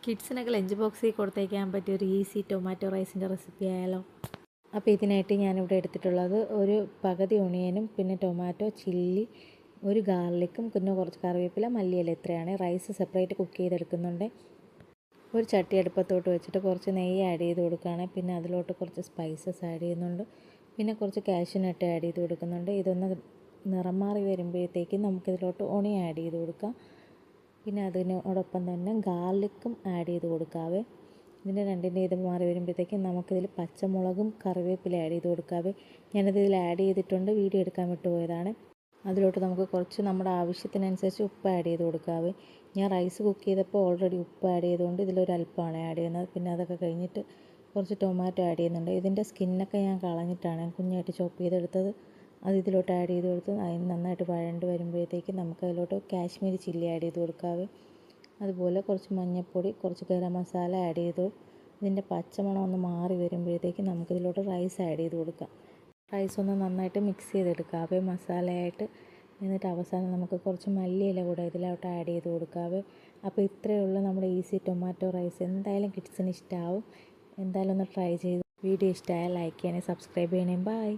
കിഡ്സിനൊക്കെ lunch ബോക്സിൽ കൊടുത്തേക്കാൻ പറ്റിയ ഒരു ഈസി ടൊമാറ്റോ റൈസിൻ്റെ റെസിപ്പി ആയാലോ. അപ്പോൾ ഇതിനായിട്ട് ഞാനിവിടെ എടുത്തിട്ടുള്ളത് ഒരു പകുതി ഒണിയനും പിന്നെ ടൊമാറ്റോ, ചില്ലി, ഒരു ഗാർലിക്കും പിന്നെ കുറച്ച് കറിവേപ്പില, മല്ലിയില. ഇത്രയാണ്. റൈസ് സെപ്പറേറ്റ് കുക്ക് ചെയ്തെടുക്കുന്നുണ്ട്. ഒരു ചട്ടി അടുപ്പത്തോട്ട് വെച്ചിട്ട് കുറച്ച് നെയ്യ് ആഡ് ചെയ്ത് കൊടുക്കുകയാണ്. പിന്നെ അതിലോട്ട് കുറച്ച് സ്പൈസസ് ആഡ് ചെയ്യുന്നുണ്ട്. പിന്നെ കുറച്ച് കാഷ്യൂനട്ട് ആഡ് ചെയ്ത് കൊടുക്കുന്നുണ്ട്. ഇതൊന്ന് നിറം മാറി വരുമ്പോഴത്തേക്കും നമുക്കിതിലോട്ട് ഒണിയൻ ആഡ് ചെയ്ത് കൊടുക്കാം. പിന്നെ അതിനോടൊപ്പം തന്നെ ഗാർലിക്കും ആഡ് ചെയ്ത് കൊടുക്കാവേ. ഇതിൻ്റെ രണ്ടിൻ്റെ ഇത് മാറി വരുമ്പോഴത്തേക്കും നമുക്കിതിൽ പച്ചമുളകും കറിവേപ്പില ആഡ് ചെയ്ത് കൊടുക്കാവേ. ഞാനിതിൽ ആഡ് ചെയ്തിട്ടുണ്ട്, വീഡിയോ എടുക്കാൻ വിട്ടുപോയതാണ്. അതിലോട്ട് നമുക്ക് കുറച്ച് നമ്മുടെ ആവശ്യത്തിനനുസരിച്ച് ഉപ്പ് ആഡ് ചെയ്ത് കൊടുക്കാവേ. ഞാൻ റൈസ് കുക്ക് ചെയ്തപ്പോൾ ഓൾറെഡി ഉപ്പ് ആഡ് ചെയ്തുകൊണ്ട് ഇതിലൊരല്പമാണ് ആഡ് ചെയ്യുന്നത്. പിന്നെ അതൊക്കെ കഴിഞ്ഞിട്ട് കുറച്ച് ടൊമാറ്റോ ആഡ് ചെയ്യുന്നുണ്ട്. ഇതിൻ്റെ സ്കിന്നൊക്കെ ഞാൻ കളഞ്ഞിട്ടാണ് കുഞ്ഞായിട്ട് ചോപ്പ് ചെയ്തെടുത്തത്. അത് ഇതിലോട്ട് ആഡ് ചെയ്ത് കൊടുത്ത് അതിന് നന്നായിട്ട് വഴണ്ട് വരുമ്പോഴത്തേക്ക് നമുക്കതിലോട്ട് കാശ്മീരി ചില്ലി ആഡ് ചെയ്ത് കൊടുക്കാവേ. അതുപോലെ കുറച്ച് മഞ്ഞൾപ്പൊടി, കുറച്ച് ഗരം മസാല ആഡ് ചെയ്തു. ഇതിൻ്റെ പച്ചമണം ഒന്ന് മാറി വരുമ്പോഴത്തേക്ക് നമുക്കിതിലോട്ട് റൈസ് ആഡ് ചെയ്ത് കൊടുക്കാം. റൈസ് ഒന്ന് നന്നായിട്ട് മിക്സ് ചെയ്തെടുക്കാവേ മസാലയായിട്ട്. എന്നിട്ട് അവസാനം നമുക്ക് കുറച്ച് മല്ലിയില കൂടെ ഇതിലോട്ട് ആഡ് ചെയ്ത് കൊടുക്കാവേ. അപ്പോൾ ഇത്രയേ ഉള്ളൂ നമ്മുടെ ഈസി ടൊമാറ്റോ റൈസ്. എന്തായാലും കിഡ്സിന് ഇഷ്ടമാവും. എന്തായാലും ഒന്ന് ട്രൈ ചെയ്ത് വീഡിയോ ഇഷ്ടമായാൽ ലൈക്ക് ചെയ്യണേ, സബ്സ്ക്രൈബ് ചെയ്യണേ. ബൈ.